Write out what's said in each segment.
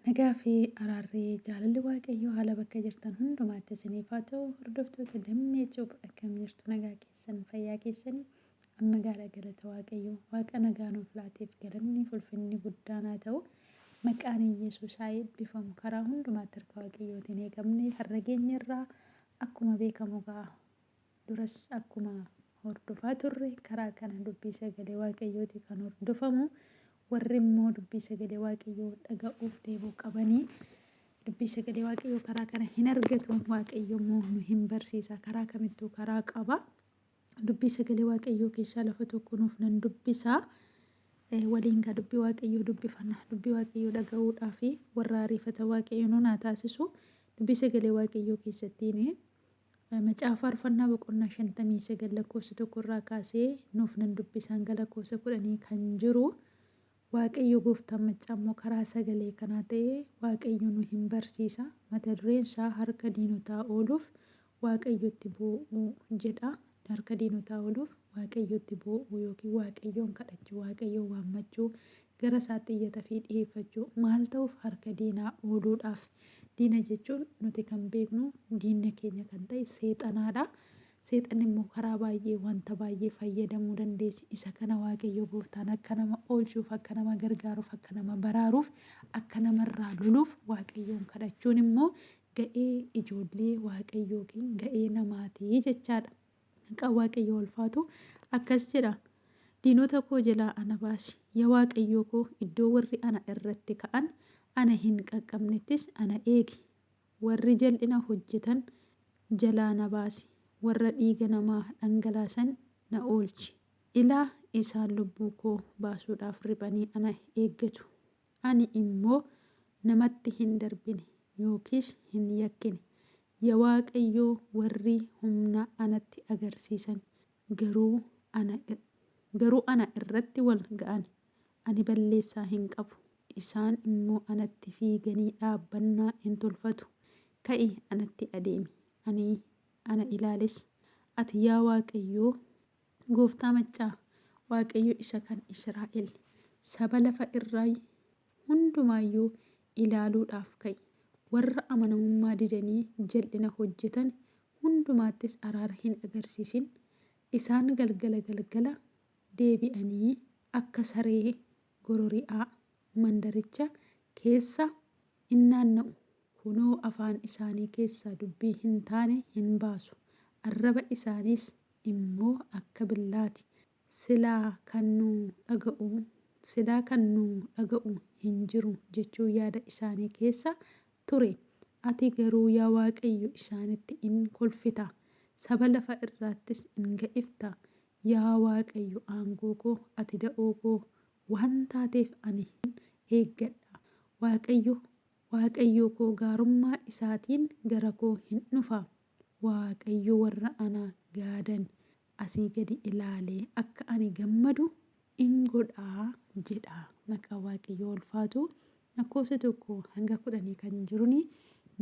Nagaa fi araarrii jaalalli waaqayyoo haala bakka jirtan hundumaatti isiniif haa ta'u. Hordoftoota Dammee Cuup akkam jirtu? Nagaa keessan fayyaa keessanii nagaadha. Galata waaqayyoo waaqa nagaa nuuf laateef galanni ulfinni guddaan haa ta'u. Maqaan Yesuus haa eebbifamu. Karaa hundumaatti harka waaqayyootiin eegamne har'a geenyerraa akkuma beekamu ga'a. Duras akkuma hordofaa turre karaa kana dubbii sagalee waaqayyooti kan hordofamu. Warri immoo dubbii sagalee waaqayyoo dhaga'uuf deebuu qabanii dubbii sagalee waaqayyoo karaa kana hin argatu. Waaqayyo immoo nu hin barsiisa. Karaa kamittuu karaa qaba. Dubbii sagalee waaqayyoo keessaa lafa tokko nuuf nan dubbisa. Waliin gaa dubbii waaqayyoo dubbifanna. Dubbii waaqayyoo dhaga'uudhaa fi warra ariifata waaqayyoo nu naa taasisu. Dubbii sagalee waaqayyoo keessattiin macaafa faarfannaa boqonnaa 59 lakkoofsa 1 irraa kaasee nuuf nan dubbisaan gara lakkoofsa 10 kan jiru. Waaqayyo gooftaan macaa immoo karaa sagalee kanaa ta'ee waaqayyo nu hin barsiisa. Mata dureen isaa harka diinotaa ooluuf waaqayyotti boo'uu jedha. Harka diinotaa ooluuf waaqayyotti boo'uu yookiin waaqayyoon kadhachuu, waaqayyoon waammachuu, gara isaatti iyyata fi dhiyeeffachuu maal ta'uuf harka diinaa ooluudhaaf. Diina jechuun nuti kan beeknu diinni keenya kan ta'e seexanaadha. Seexanni immoo karaa baay'ee wanta baay'ee fayyadamuu dandeessi. Isa kana waaqayyo gooftaan akka nama oolchuuf, akka nama gargaaruuf, akka nama baraaruuf, akka namarraa loluuf waaqayyoon kadhachuun immoo ga'ee ijoollee waaqayyootiin ga'ee namaatii jechaadha. Maqaan waaqayyoo ulfaatu akkas jedha. Diinota koo jalaa ana baasi. Yaa waaqayyoo koo iddoo warri ana irratti ka'an ana hin qaqqabnettis ana eegi. Warri jal'ina hojjetan jalaa na baasi. Warra dhiiga namaa dhangalaasan na oolchi. Ilaa isaan lubbuu koo baasuudhaaf riphanii ana eeggatu. Ani immoo namatti hin darbine yookiis hin yakkine. Yaa waaqayyoo warri humna anatti agarsiisan garuu ana irratti wal ga'an. Ani balleessaa hin qabu. Isaan immoo anatti fiiganii dhaabbannaa hin tolfatu. Ka'i anatti adeemi. Ana ilaalis. Ati yaa waaqayyoo gooftaa macaa waaqayyo isa kan Israa'el saba lafa irraa hundumaayyuu ilaaluudhaaf ka'i. Warra amanamummaa didanii jal'ina hojjetan hundumaattis araara hin agarsiisin. Isaan galgala deebi'anii akka saree gorori'aa mandaricha keessa in naanna'u. Kunoo afaan isaanii keessaa dubbii hin taane hin baasu. Arraba isaaniis immoo akka billaati. Silaa kan nu dhaga'u hin jiru jechuu yaada isaanii keessa ture. Ati garuu yaa waaqayyo isaanitti in kolfita. Saba lafa irraattis in ga'ifta. Yaa waaqayyo aangoo koo ati da'oo koo waan taateef ani hin eeggadha. Waaqayyo koo gaarummaa isaatiin gara koo hin dhufa. Waaqayyo warra ana gaadan asii gadi ilaalee akka ani gammadu in godhaa jedha. Maqaa waaqayyoo ulfaatu. Lakkoofsa 1 hanga 10 kan jiruni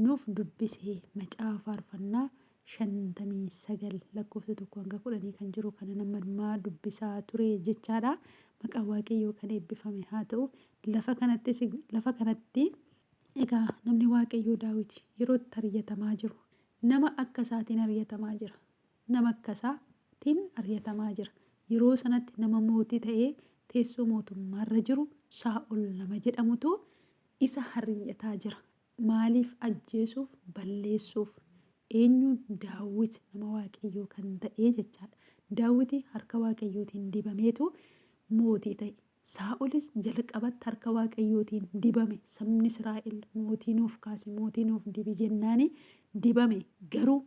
nuuf dubbisee macaafa faarfannaa 59 lakkoofsa 1 hanga 10 kan jiru kana nama dubbisaa ture jechaadha. Maqaa waaqayyoo kan eebbifame haa ta'u. Lafa kanatti egaa namni waaqayyoo Daawit yerootti ari'atamaa jiru. Nama akka isaatiin ari'atamaa jira. Nama akka isaatiin ari'atamaa jira. Yeroo sanatti nama mootii ta'ee teessoo mootummaarra jiru Saa'ol nama jedhamutu isa ari'ataa jira. Maaliif? Ajjeesuuf, balleessuuf. Eenyuun? Daawit nama waaqayyoo kan ta'ee jechaadha. Daawit harka waaqayyootiin dibameetu mootii ta'e. Saa'olis jalqabatti harka waaqayyootiin dibame. Sabni Israa'el mootii nuuf kaasi, mootii nuuf dibi jennaani dibame. Garuu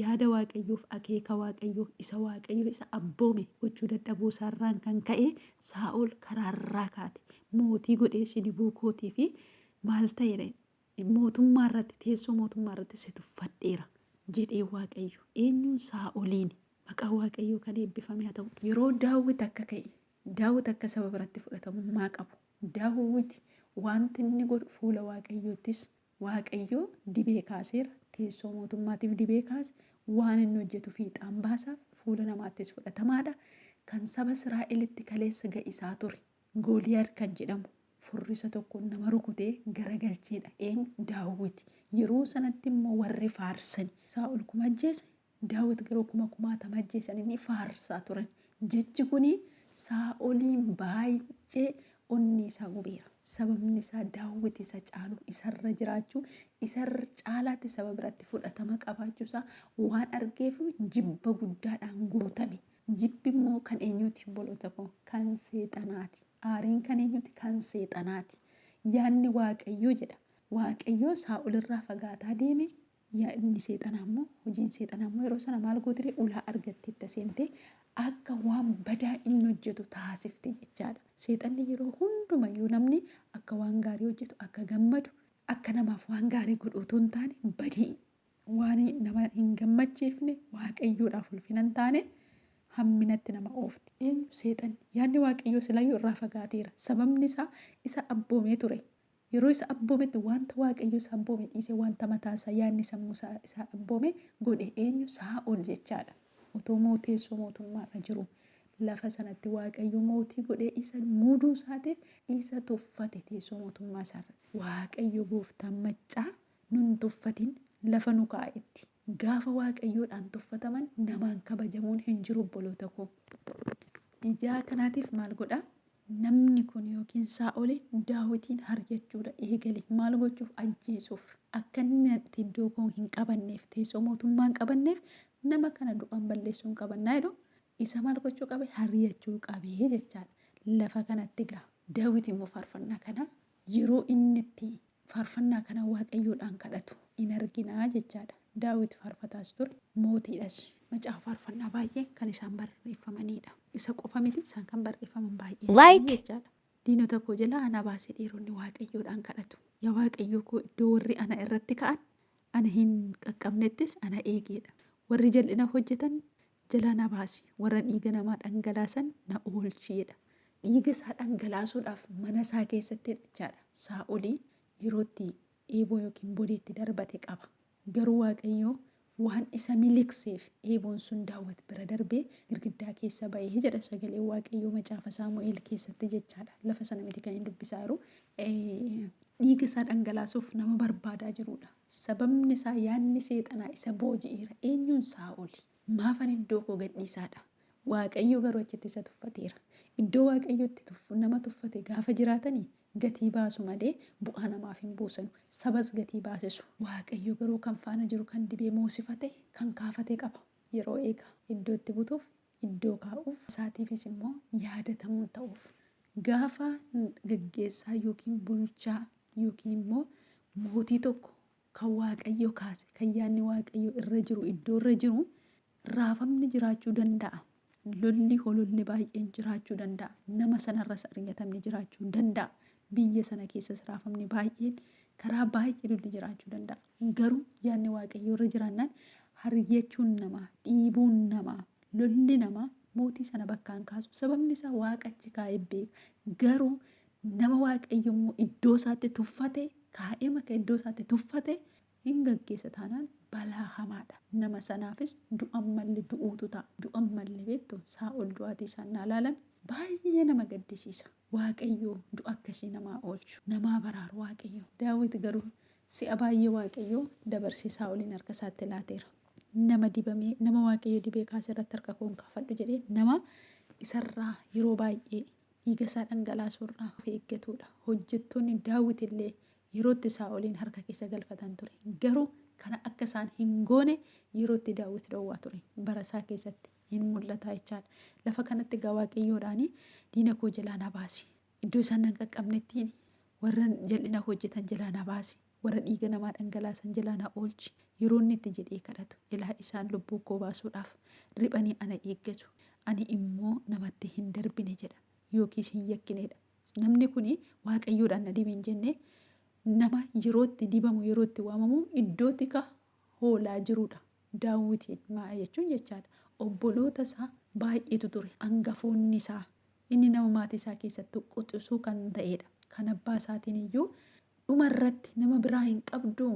yaada waaqayyoof akeeka waaqayyoo isa abboome gochuu dadhabuu isaarraan kan ka'e Saa'ol karaarraa kaate. Mootii godhee si dibuu kootii fi maal ta'edha? Mootummaa irratti teessoo mootummaa irratti si tuffadheera jedhee waaqayyo. Eenyuun? Saa'oliin. Maqaa waaqayyoo kan eebbifame haa ta'u. Yeroo Daawit akka ka'e Daawit akka saba biratti fudhatamummaa qabu. Daawit wanti inni godhu fuula waaqayyoottis waaqayyoo dibee kaaseera. Teessoo mootummaatiif dibee kaase. Waan inni hojjetu fiixaan baasaaf fuula namaattis fudhatamaadha. Kan saba Israa'elitti kaleessa ga'isaa ture. Gooliyaad kan jedhamu furrisa tokko nama rukutee garagalcheedha. Daawit yeroo sanatti immoo warri faarsan Saa'ol kuma ajjeese Daawit garuu kumaatama ajjeesan inni faarsaa turan. Jechi kuni Saa'oliin baay'ee onni isaa gubeera. Sababni isaa Daawit isa caalu isarra jiraachuu isarra caalaatti saba biratti fudhatama qabaachuusaa waan argeef jibba guddaadhaan guutame. Jibbi immoo kan eenyuti boloota koo? Kan seexanaati. Aariin kan eenyuti? Kan seexanaati. Yaadni Waaqayyoo jedha. Waaqayyoo Saa'ol irraa fagaataa deeme. Yaadni seexanaa immoo hojiin seexanaa immoo yeroo sana maal gootire ulaa argattee itti seentee akka waan badaa inni hojjetu taasifte jechaadha. Seexanni yeroo hundumayyuu namni akka waan gaarii hojjetu akka gammadu akka namaaf waan gaarii godhu otoo hin taane badii waan nama hin gammachiifne Waaqayyoodhaaf ulfina hin taane hamminatti nama oofti. Eenyu? Seexanni. Yaadni Waaqayyoo silayyuu irraa fagaateera. Sababni isaa isa abboomee ture. Yeroo isa abboometti wanta Waaqayyoo isa abboome dhiisee wanta mataasaa yaadni sammuu isaa abboome godhe eenyu? Saa'ol jechaadha. Otoo mooteessoo mootummaarra jiru lafa sanatti Waaqayyo mootii godhee isa muuduu isaatiif isa tuffate teessoo mootummaa isaarra. Waaqayyo gooftaan maccaa nun tuffatin lafa nu kaa'etti. Gaafa Waaqayyoodhaan tuffataman namaan kabajamuun hin jiru obboloota koo. Ijaa kanaatiif maal godhaa? Namni kun yookiin Saa'ol Daawitiin harjachuudha eegale. Maal gochuuf? Ajjeesuuf. Akka inni iddoo koo hin qabanneef teessoo mootummaa hin qabanneef nama kana du'aan balleessuu hin qabannaa jedhu isa maal gochuu qabe? Harjachuu qabee jechaadha. Lafa kanatti gaa Daawit immoo faarfannaa kana yeroo inni itti faarfannaa kana Waaqayyoodhaan kadhatu in arginaa jechaadha. Daawit faarfataas ture mootiidhas. Macaafa faarfannaa baay'ee kan isaan barreeffamanidha. Isa qofa miti isaan kan barreeffaman baay'ee jechaadha. Diinota koo jalaa ana baasee dhiironni Waaqayyoodhaan kadhatu. Yaa Waaqayyoo koo iddoo warri ana irratti ka'an ana hin qaqqabnettis ana eegeedha. Warri jal'ina hojjetan jalaa na baasi. Warra dhiiga namaa dhangalaasan na oolchiidha. Dhiiga isaa dhangalaasuudhaaf mana isaa keessatti jechaadha. Saa'olii yerootti eeboo yookiin bodeetti darbate qaba. Garuu Waaqayyoo waan isa miliqseef eeboon sun Daawit bira darbee girgiddaa keessa ba'ee jedha sagalee Waaqayyoo macaafa Saamu'eel keessatti jechaadha. Lafa sana miti kan hin dubbisaa jiru. Dhiiga isaa dhangalaasuuf nama barbaadaa jirudha. Sababni isaa yaadni seexanaa isa booji'eera. Eenyuun? Saa'oli. Maafan iddoo koo gadhiisaadha. Waaqayyo garuu achitti isa tuffateera. Iddoo Waaqayyootti nama tuffate gaafa jiraatanii gatii baasu malee bu'aa namaaf hin buusan. Sabas gatii baasisu. Waaqayyo garuu kan faana jiru kan dibee moosifate kan kaafate qaba. Yeroo eega iddootti butuuf iddoo kaa'uuf isaatiifis immoo yaadatamuun ta'uuf. Gaafa gaggeessaa yookiin bulchaa yookiin immoo mootii tokko kan Waaqayyo kaase kan yaadni Waaqayyo irra jiru iddoo irra jiru raafamni jiraachuu danda'a. Lolli hololli baay'een jiraachuu danda'a. Nama sanarras argatamni jiraachuu danda'a. Biyya sana keessas raafamni baay'een karaa baay'ee lolli jiraachuu danda'a. Garuu yaadni Waaqayyo irra jiraannaan harjachuun namaa, dhiibuun namaa, lolli namaa mootii sana bakkaan kaasu. Sababni isaa Waaqachi kaa'ee beeka. Garuu nama Waaqayyo immoo iddoo isaatti tuffate kaa'ee maka iddoo isaatti tuffate hin gaggeessa taanaan balaa hamaadha. Nama sanaafis du'an malli du'uutu ta'a. Du'an malli beektu Saa'ol du'aatii isaan ilaalan baay'ee nama gaddisiisa. Waaqayyo du'a akkasii namaa oolchu. Namaa baraaru Waaqayyo. Daawit garuu si'a baay'ee Waaqayyo dabarsee Saa'oliin harka isaatti laateera. Nama dibamee nama Waaqayyo dibee kaasee irratti harka koon kaafadhu jedhee nama isarraa yeroo baay'ee dhiiga isaa dhangalaasuurraa of eeggatudha. Hojjettoonni Daawit illee yerootti Saa'oliin harka keessa galfatan ture. Garuu kana akka isaan hin goone yerootti Daawit dhowwaa ture. Bara isaa keessatti hin mul'ata jechaadha. Lafa kanatti gaa Waaqayyoodhaan diina koo jalaa na baasi. Iddoo isaan hin qaqqabnetti warra jal'ina hojjetan jalaa na baasi. Warra dhiiga namaa dhangalaasan jalaa na oolchi. Yeroo inni itti jedhee kadhatu ilaa isaan lubbuu koo baasuudhaaf riphanii ana eeggatu. Ani immoo namatti hin darbine jedha. Yookiis hin yakkinedha. Namni kun Waaqayyoodhaan na dibe hin jenne nama yerootti dibamu yerootti waamamu iddootti ka hoolaa jirudha. Daawit jechuun jechaadha. Obboloota isaa baay'eetu ture. Hangafoonni isaa inni nama maatii isaa keessatti quxisuu kan ta'edha. Kan abbaa isaatiin iyyuu dhumarratti nama biraa hin qabdu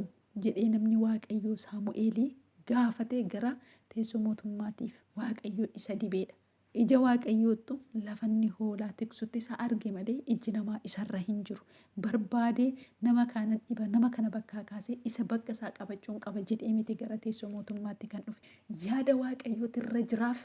jedhee namni Waaqayyoo Saamu'eelii gaafatee gara teessoo mootummaatiif Waaqayyo isa dibeedha. ija waaqayyoottu lafa inni hoolaa tiksutti isa arge malee iji namaa isarra hin jiru. Barbaadee nama kana dhiba nama kana bakkaa kaasee isa bakka isaa qabachuun qaba jedhee miti gara teessoo mootummaatti kan dhufe. Yaada waaqayyooti irra jiraaf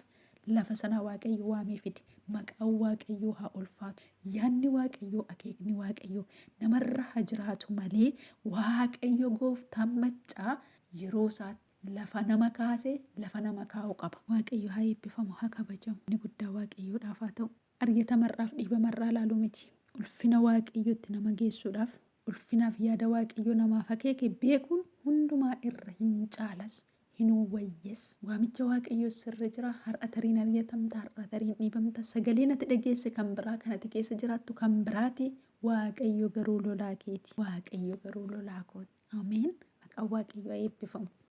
lafa sana waaqayyo waamee fide. Maqaan waaqayyoo haa ulfaatu. Yaadni waaqayyoo akeekni waaqayyoo namarra haa jiraatu malee waaqayyo gooftaan maccaa yeroo isaatti lafa nama kaasee lafa nama kaa'u qaba. Waaqayyo haa eebbifamu haa kabajamu. Inni guddaa waaqayyoodhaaf haa ta'u. Argatamarraaf dhiibamarraa laaluu miti. Ulfina waaqayyootti nama geessuudhaaf ulfinaaf yaada waaqayyoo namaaf akeeke beekuun hundumaa irra hin caalas. Hin wayyes. Waamicha waaqayyoo sirra jira. Har'a tariin argatamta, har'a tariin dhiibamta. Sagaleen ati dhageesse kan biraa kan ati keessa jiraattu kan biraati. Waaqayyo garuu lolaa keeti. Waaqayyo garuu lolaa kooti. Ameen. Maqaan waaqayyoo haa eebbifamu.